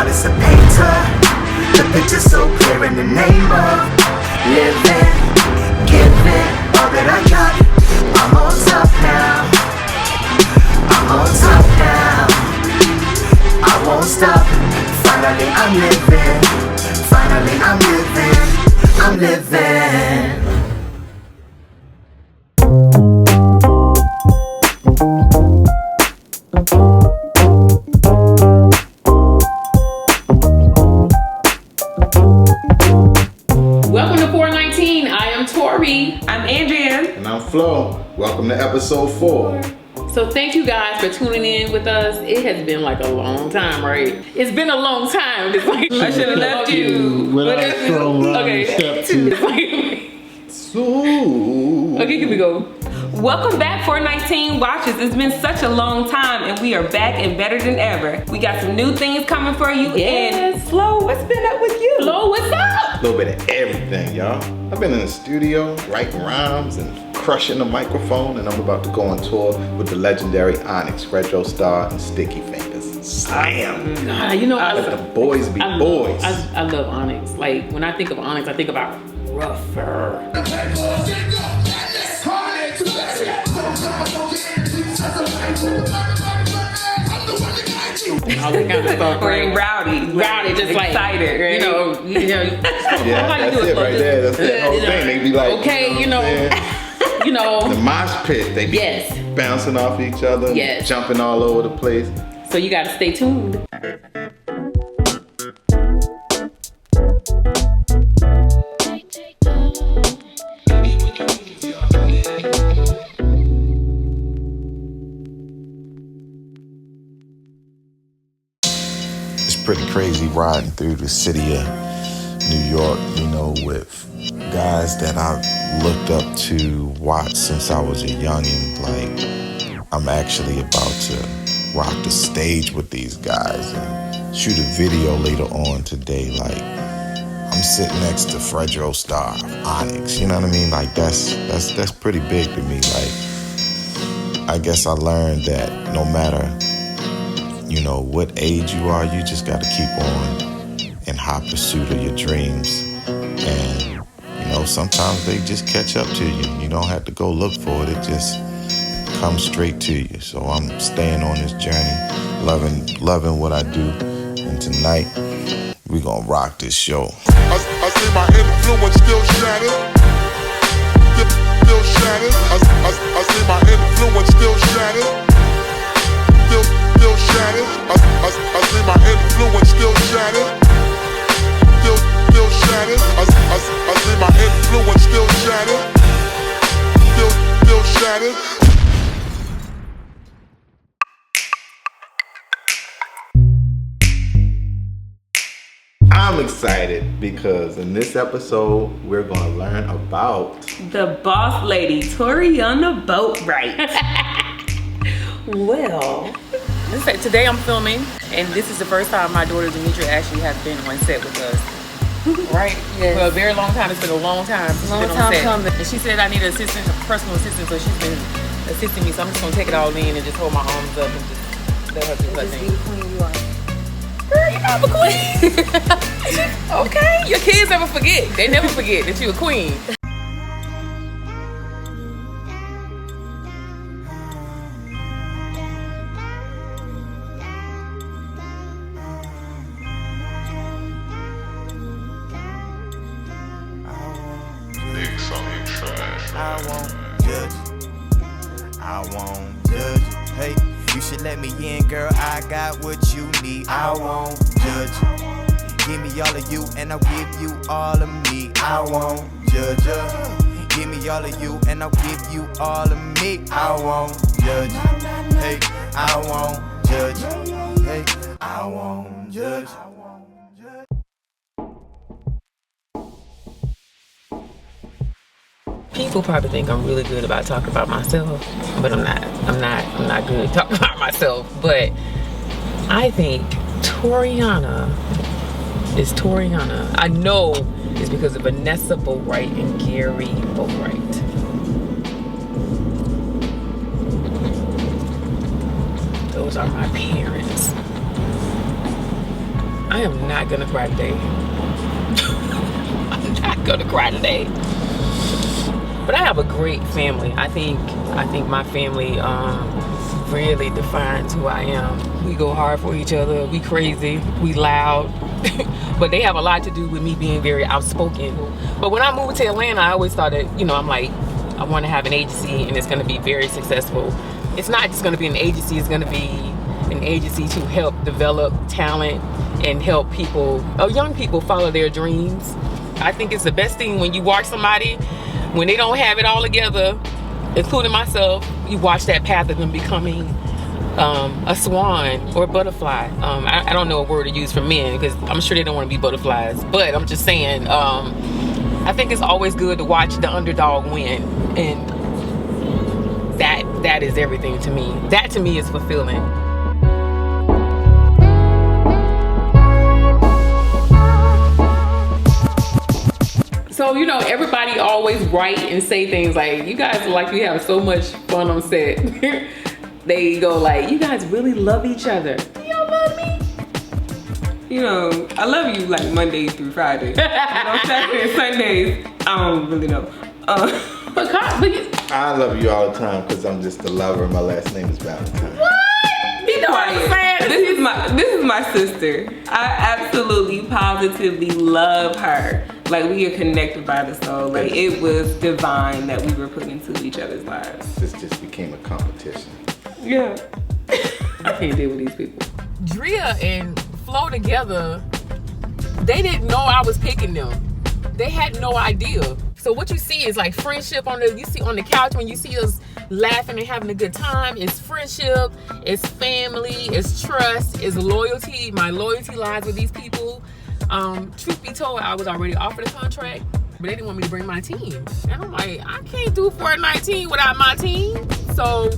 artist, a painter. The picture's so clear in the name of living, giving all that I got. I'm on top now. I'm on top now. I won't stop. Finally I'm living. Finally I'm living. I'm living. Welcome to 419. I am Tori. I'm Andrea. And I'm Flo. Welcome to episode 4. So thank you guys for tuning in with us. It has been like a long time, right? It's been a long time. It's like, I should have left you. Okay. Okay, here we go. Welcome back, 419 Watchers. It's been such a long time and we are back and better than ever. We got some new things coming for you. Yes. And Flo, what's been up with you? Flo, what's up? A little bit of everything, y'all. I've been in the studio writing rhymes and crushing the microphone, and I'm about to go on tour with the legendary Onyx, Retro Star, and Sticky Fingers. Slam! God, you know, Let the boys be boys. I love Onyx. Like, when I think of Onyx, I think about rougher. All that kind of stuff, right? Rowdy, just like excited, right? You know. Yeah, how you that's do it right there. That's the whole thing. They be like, okay, you know. The mosh pit, they be bouncing off each other, jumping all over the place. So you gotta stay tuned. It's pretty crazy riding through the city of New York, you know, with guys that I've looked up to, watch since I was a youngin'. Like, I'm actually about to rock the stage with these guys and shoot a video later on today. Like, I'm sitting next to Retro Star, Onyx, you know what I mean? Like, that's pretty big to me. Like, I guess I learned that no matter, you know, what age you are, you just gotta keep on in hot pursuit of your dreams. And, you know, sometimes they just catch up to you. You don't have to go look for it. It just comes straight to you. So I'm staying on this journey, loving what I do. And tonight, we gonna rock this show. I see my influence still shattered. Still shattered. I see my influence still shattered. Still shattered. I see my influence still shattered. Still shattered. I see my influence still shattered. Still shattered. I'm excited because in this episode, we're gonna learn about the boss lady, Tori on the boat ride. Well, today I'm filming, and this is the first time my daughter Damita actually has been on set with us. Right? Yes. For a very long time. It's been a long time since she's been on set. Coming. And she said I need an assistant, a personal assistant, so she's been assisting me. So I'm just gonna take it all in and just hold my arms up and just let her do her thing. Be the queen you are. Girl, you know I'm a queen. Okay. Your kids never forget. They never forget that you're a queen. I won't judge you. Hey, you should let me in, girl. I got what you need. I won't judge you. Give me all of you, and I'll give you all of me. I won't judge you. Give me all of you, and I'll give you all of me. I won't judge you. Hey, I won't judge you. Hey, I won't judge you. People probably think I'm really good about talking about myself, but I'm not. I'm not good at talking about myself. But I think Toriana is Toriana. I know it's because of Vanessa Boatwright and Gary Boatwright. Those are my parents. I am not gonna cry today. I'm not gonna cry today. But I have a great family. I think my family really defines who I am. We go hard for each other. We crazy. We loud. But they have a lot to do with me being very outspoken. But when I moved to Atlanta, I always thought that, I'm like, I want to have an agency and it's going to be very successful. It's not just going to be an agency. It's going to be an agency to help develop talent and help people, young people, follow their dreams. I think it's the best thing when you watch somebody, when they don't have it all together, including myself, you watch that path of them becoming a swan or a butterfly. I don't know a word to use for men because I'm sure they don't want to be butterflies. But I'm just saying, I think it's always good to watch the underdog win. And that is everything to me. That to me is fulfilling. So, everybody always write and say things like, you guys like you have so much fun on set. They go like, you guys really love each other. Do y'all love me? I love you like Monday through Friday. Saturday and Sundays, I don't really know. I love you all the time because I'm just a lover. My last name is Valentine. What? Be quiet. This is my sister. I absolutely, positively love her. Like, we are connected by the soul. Like, it was divine that we were put into each other's lives. This just became a competition. Yeah. I can't deal with these people. Drea and Flo together, they didn't know I was picking them. They had no idea. So what you see is like friendship you see on the couch when you see us laughing and having a good time. It's friendship, it's family, it's trust, it's loyalty. My loyalty lies with these people. Truth be told, I was already offered a contract, but they didn't want me to bring my team. And I'm like, I can't do 419 without my team. So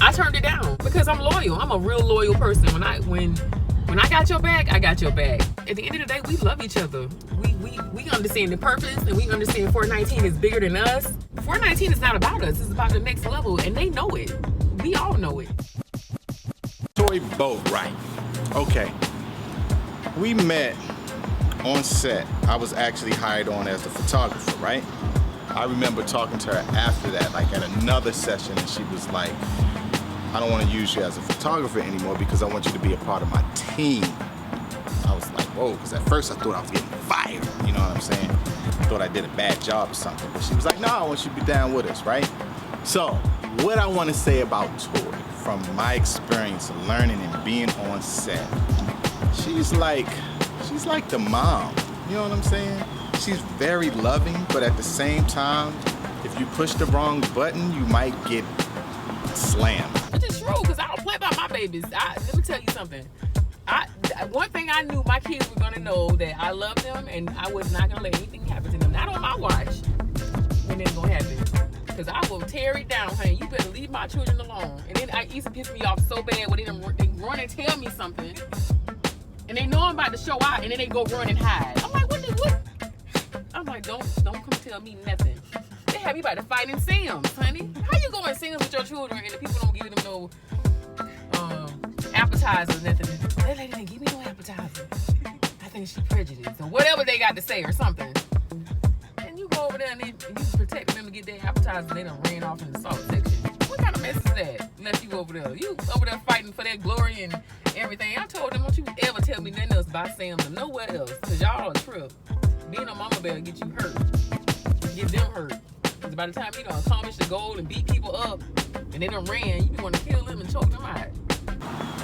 I turned it down because I'm loyal. I'm a real loyal person. When I got your back, I got your back. At the end of the day, we love each other. We understand the purpose and we understand 419 is bigger than us. 419 is not about us. It's about the next level and they know it. We all know it. Story boat, right? Okay. We met on set. I was actually hired on as the photographer, right? I remember talking to her after that, like at another session, and she was like, I don't want to use you as a photographer anymore because I want you to be a part of my team. I was like, whoa, because at first I thought I was getting fired, you know what I'm saying? I thought I did a bad job or something, but she was like, no, I want you to be down with us, right? So, what I want to say about Tori, from my experience of learning and being on set, she's like the mom, you know what I'm saying? She's very loving, but at the same time, if you push the wrong button, you might get slammed. Which is true, because I don't play by my babies. Let me tell you something. One thing I knew, my kids were gonna know that I love them and I was not gonna let anything happen to them. Not on my watch. And it's gonna happen. Because I will tear it down, honey. You better leave my children alone. And then it used to piss me off so bad when they run and tell me something. And they know I'm about to show out and then they go run and hide. I'm like, what? I'm like, don't come tell me nothing. They have me about to fight in Sam's, honey. How you go in Sam's with your children and the people don't give them no appetizers, nothing? That lady didn't give me no appetizer. I think she prejudiced or whatever they got to say or something. And you go over there and you protect them to get their appetizers and they done ran off in the salt section. What kind of mess is that? Unless you over there. You over there fighting for that glory and everything. I told them, don't you ever tell me nothing else about Sam's or nowhere else. Because y'all a trip. Being a mama bear get you hurt. Get them hurt. Because by the time you done accomplish the goal and beat people up and they done ran, you want to kill them and choke them out.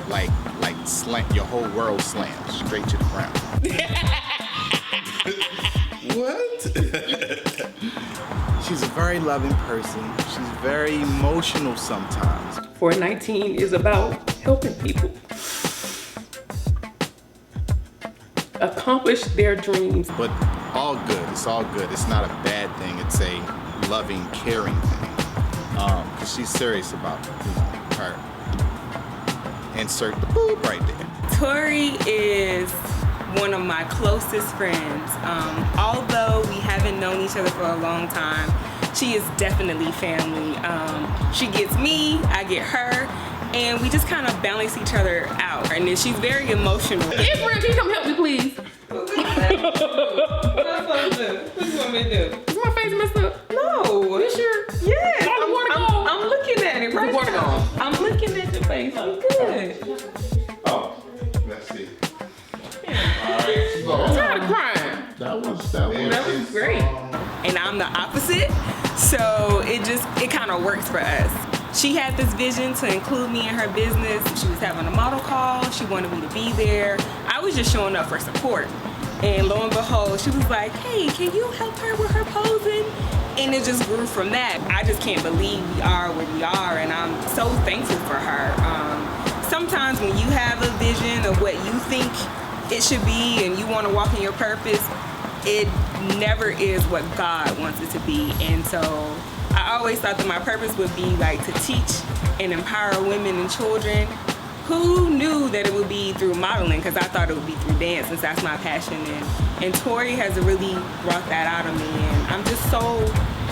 Like slant, your whole world slams straight to the ground. What? She's a very loving person. She's very emotional sometimes. 419 is about helping people accomplish their dreams. But all good. It's all good. It's not a bad thing. It's a loving, caring thing. Because she's serious about her. Insert the boob right there. Tori is one of my closest friends. Although we haven't known each other for a long time, she is definitely family. She gets me, I get her, and we just kind of balance each other out. And then she's very emotional. Israel, can you come help me, please? What you want me to do? Is my face messed up? No. You sure? Yeah. I'm I'm looking at it right water now. gone? I'm looking at your face. I'm good. Oh, let's see. I'm tired of crying. That was Great. And I'm the opposite, so it kind of works for us. She had this vision to include me in her business. She was having a model call. She wanted me to be there. I was just showing up for support. And lo and behold, she was like, hey, can you help her with her posing? And it just grew from that. I just can't believe we are where we are, and I'm so thankful for her. Sometimes when you have a vision of what you think it should be and you want to walk in your purpose, it never is what God wants it to be. And so I always thought that my purpose would be like to teach and empower women and children. Who knew that it would be through modeling? Because I thought it would be through dance, since that's my passion. And Tori has really brought that out of me. And I'm just so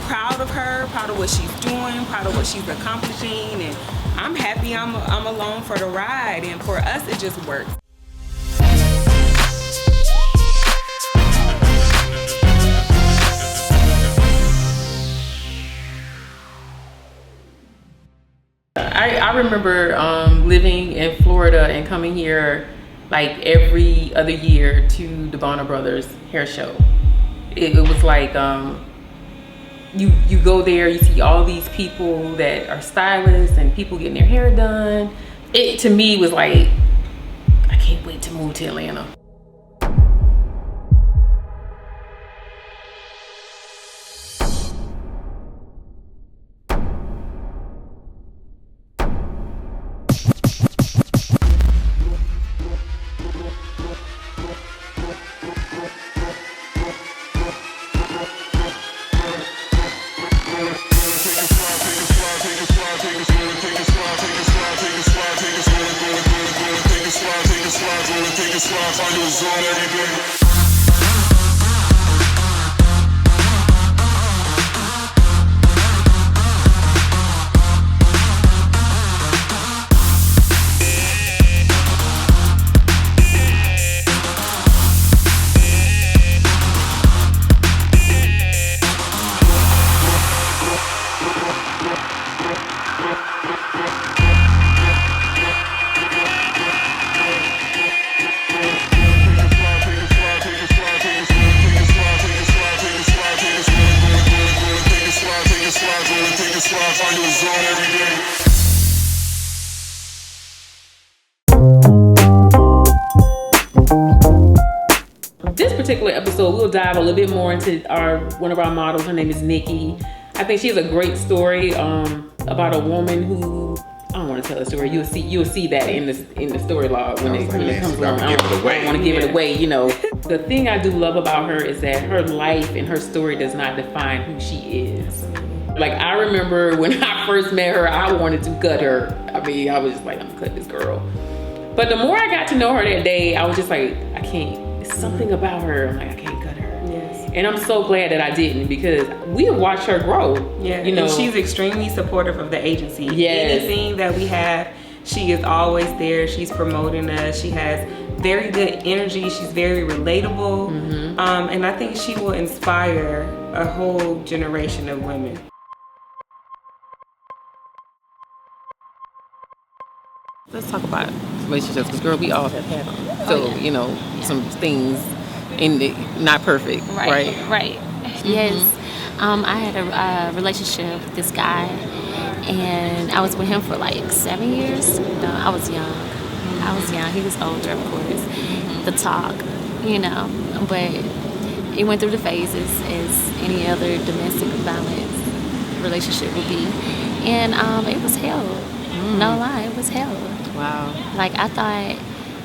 proud of her, proud of what she's doing, proud of what she's accomplishing. And I'm happy I'm along for the ride. And for us, it just works. I remember living in Florida and coming here like every other year to the Bonner Brothers hair show. It was like you go there, you see all these people that are stylists and people getting their hair done. It to me was like, I can't wait to move to Atlanta. This particular episode, we'll dive a little bit more into one of our models. Her name is Nikki. I think she has a great story about a woman who, I don't want to tell the story. You'll see that in the story log when it comes along. I don't want to give it away. You know, the thing I do love about her is that her life and her story does not define who she is. Like, I remember when I first met her, I wanted to cut her. I mean, I was just like, I'm gonna cut this girl. But the more I got to know her that day, I was just like, I can't. It's something about her. I'm like, I can't cut her. Yes. And I'm so glad that I didn't, because we have watched her grow. Yeah. You know, and she's extremely supportive of the agency. Yes. Anything that we have, she is always there. She's promoting us. She has very good energy. She's very relatable. Mm-hmm. And I think she will inspire a whole generation of women. Let's talk about relationships, because girl, we all have had them. So, you know, some things not perfect, right? Mm-hmm. Yes. I had a relationship with this guy, and I was with him for like 7 years. No, I was young. He was older, of course. The talk, you know, but he went through the phases as any other domestic violence relationship would be, and it was hell. No lie, it was hell. Wow. Like, I thought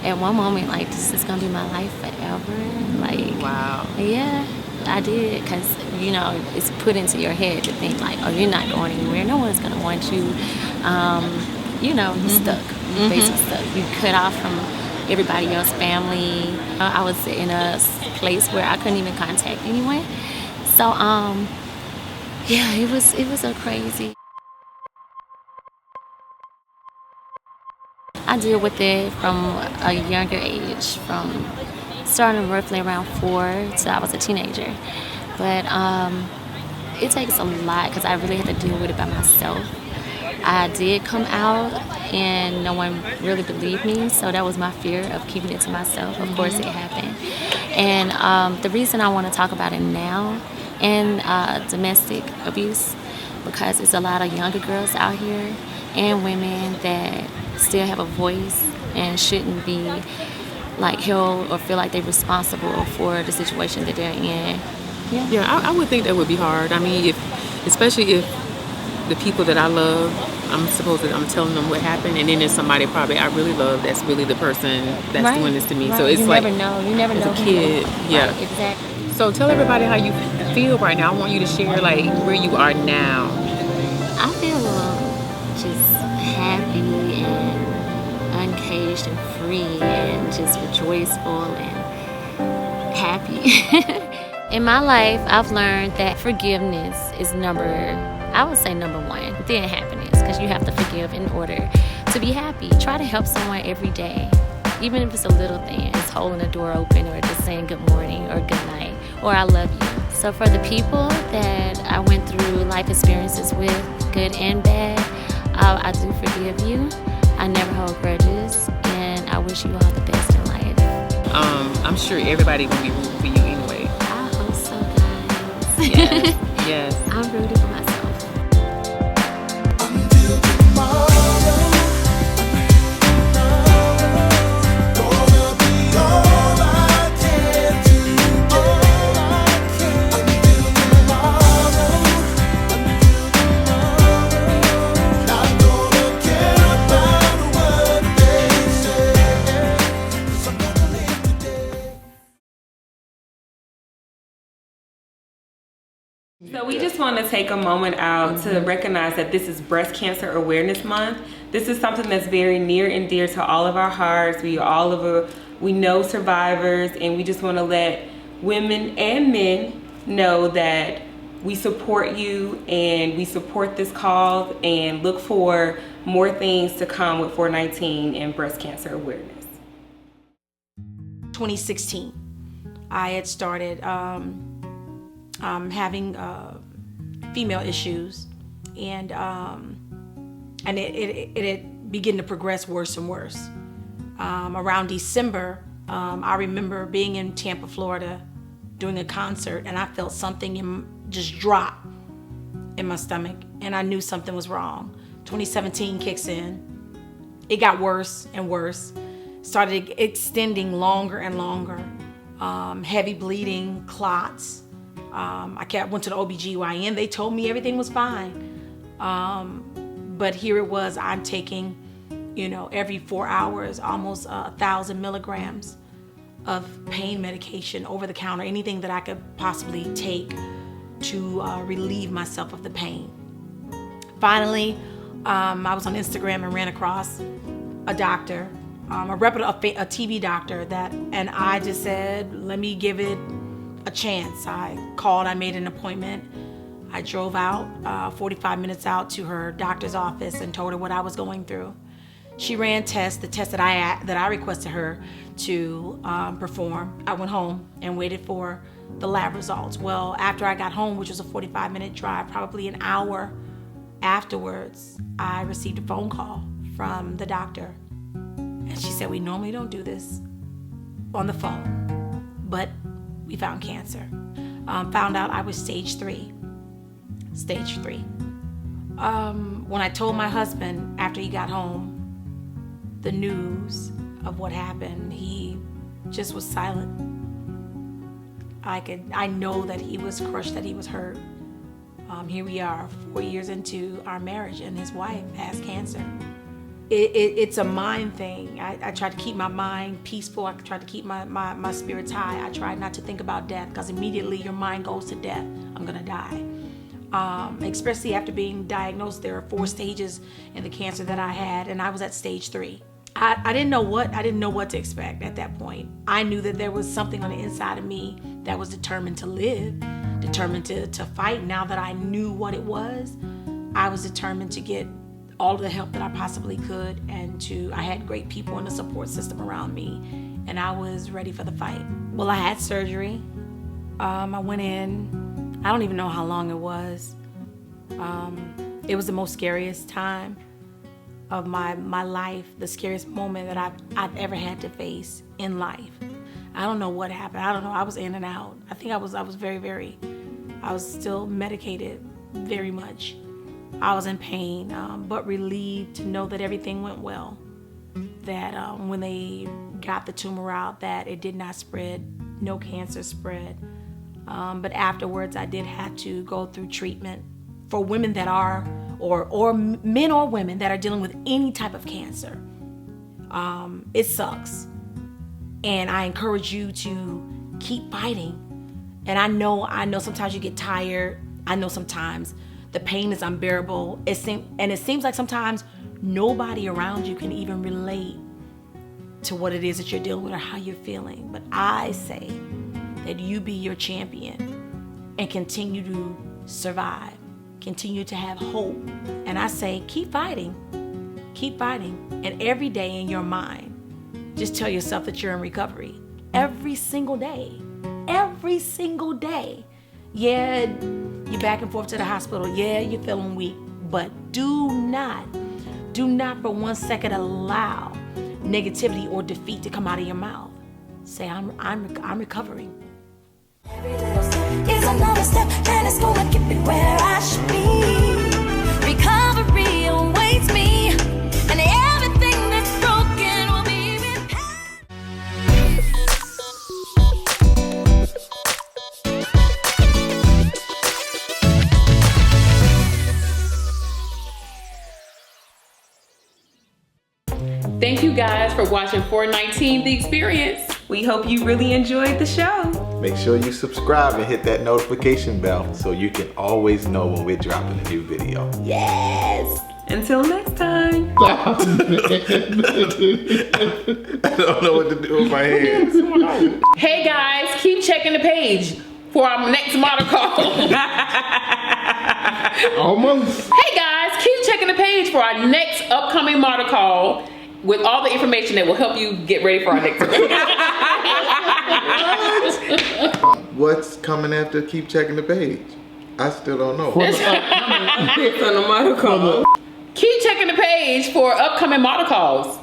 at one moment, like, this is gonna be my life forever. Like, wow. Yeah, I did, because, you know, it's put into your head to think, like, oh, you're not going anywhere. No one's gonna want you. You know, you're stuck. You're basically stuck. You're cut off from everybody else's family. I was in a place where I couldn't even contact anyone. So, yeah, it was a crazy. I deal with it from a younger age, from starting roughly around 4 till I was a teenager. But it takes a lot because I really had to deal with it by myself. I did come out and no one really believed me, so that was my fear of keeping it to myself. Of course it happened. And the reason I want to talk about it now and domestic abuse, because it's a lot of younger girls out here and women that still have a voice and shouldn't be like held or feel like they're responsible for the situation that they're in. Yeah, I would think that would be hard. I mean, especially if the people that I love, I'm telling them what happened, and then there's somebody probably I really love that's really the person that's doing this to me. Right. So it's you like never know. You never know. as a kid, yeah, right, exactly. So tell everybody how you feel right now. I want you to share like where you are now. I feel just happy and uncaged and free and just rejoiceful and happy. In my life, I've learned that forgiveness is number 1, then happiness, because you have to forgive in order to be happy. Try to help someone every day, even if it's a little thing. It's holding the door open or just saying good morning or good night or I love you. So for the people that I went through life experiences with, good and bad, I do forgive you. I never hold grudges, and I wish you all the best in life. I'm sure everybody will be rooting for you anyway. I hope so, guys. Yes, yes. I'm rooting for myself. Until tomorrow, gonna be all I can do. Until tomorrow, not gonna care about what they say, 'cause I'm gonna live today. So we just want to take a moment out to recognize that this is Breast Cancer Awareness Month. This is something that's very near and dear to all of our hearts. We know survivors, and we just want to let women and men know that we support you and we support this cause, and look for more things to come with 419 and breast cancer awareness. 2016, I had started having female issues, and it began to progress worse and worse. Around December, I remember being in Tampa, Florida, doing a concert, and I felt something just drop in my stomach, and I knew something was wrong. 2017 kicks in. It got worse and worse. Started extending longer and longer. Heavy bleeding, clots. I went to the OBGYN. They told me everything was fine. But here it was, I'm taking, every 4 hours, almost 1,000 milligrams of pain medication over the counter, anything that I could possibly take to relieve myself of the pain. Finally, I was on Instagram and ran across a doctor, a TV doctor, and I just said, let me give it a chance. I called, I made an appointment. I drove out, 45 minutes out to her doctor's office and told her what I was going through. She ran tests, the test that I requested her to perform. I went home and waited for the lab results. Well, after I got home, which was a 45-minute drive, probably an hour afterwards, I received a phone call from the doctor. And she said, we normally don't do this on the phone, but we found cancer. Found out I was stage 3. Stage 3. When I told my husband after he got home the news of what happened, he just was silent. I know that he was crushed, that he was hurt. Here we are, 4 years into our marriage, and his wife has cancer. It's a mind thing. I try to keep my mind peaceful. I try to keep my spirits high. I try not to think about death, because immediately your mind goes to death. I'm gonna die. Especially after being diagnosed, there are 4 stages in the cancer that I had, and I was at stage 3. I didn't know what to expect at that point. I knew that there was something on the inside of me that was determined to live, determined to fight. Now that I knew what it was, I was determined to get all of the help that I possibly could, and I had great people in the support system around me, and I was ready for the fight. Well, I had surgery. I went in. I don't even know how long it was. It was the most scariest time of my life, the scariest moment that I've ever had to face in life. I don't know what happened. I don't know. I was in and out. I think I was I was still medicated very much. I was in pain, but relieved to know that everything went well. That when they got the tumor out, that it did not spread, no cancer spread. But afterwards, I did have to go through treatment for women that are, or men or women that are dealing with any type of cancer. It sucks. And I encourage you to keep fighting. And I know sometimes you get tired. I know sometimes the pain is unbearable. It seems like sometimes nobody around you can even relate to what it is that you're dealing with or how you're feeling. But I say that you be your champion and continue to survive, continue to have hope. And I say, keep fighting. And every day in your mind, just tell yourself that you're in recovery. Every single day. Yeah, you're back and forth to the hospital. Yeah, you're feeling weak. But do not for 1 second allow negativity or defeat to come out of your mouth. Say, I'm recovering. Every little step is another step, and it's gonna get me where I should be. Recovery awaits me, and everything that's broken will be repaired. Thank you guys for watching 419 The Experience. We hope you really enjoyed the show. Make sure you subscribe and hit that notification bell so you can always know when we're dropping a new video. Yes. Until next time. I don't know what to do with my hands. Hey guys, keep checking the page for our next model call. Almost. Hey guys, keep checking the page for our next upcoming model call with all the information that will help you get ready for our next What's coming after keep checking the page? I still don't know. It's on the model call. Keep checking the page for upcoming model calls.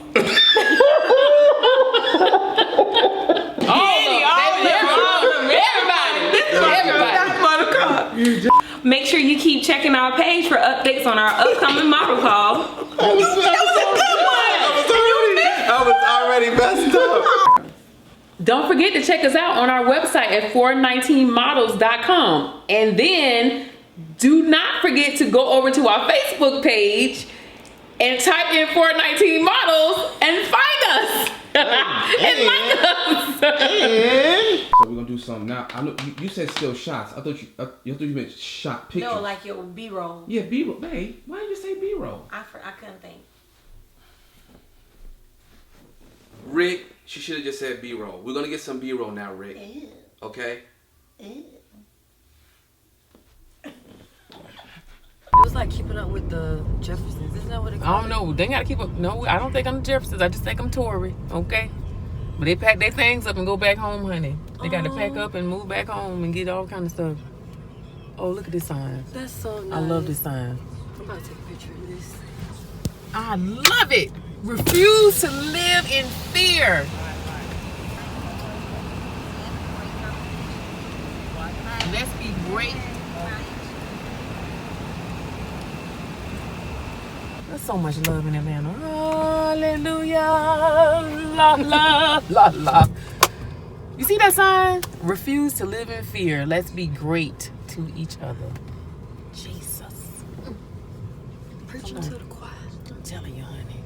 Everybody. Make sure you keep checking our page for updates on our upcoming model call. I was already messed up. Don't forget to check us out on our website at 419models.com. And then do not forget to go over to our Facebook page and type in 419 Models and find us. And like us. So we're gonna do something now. I know you said still shots. I thought you meant shot pictures. No, like your B-roll. Yeah, B-roll. Hey, why did you say B-roll? I couldn't think. Rick, she should have just said B-roll. We're gonna get some B-roll now, Rick. Ew. Okay? Ew. It was like keeping up with the Jeffersons. Isn't that what it called? I don't know. They gotta keep up. No, I don't think I'm the Jeffersons. I just think I'm Tory. Okay? But they pack their things up and go back home, honey. They gotta pack up and move back home and get all kind of stuff. Oh, look at this sign. That's so nice. I love this sign. I'm about to take a picture of this. I love it. Refuse to live in fear. Let's be great. There's so much love in Atlanta. Hallelujah. La la la la. You see that sign? Refuse to live in fear. Let's be great to each other. Jesus. Preaching to the choir. I'm telling you, honey.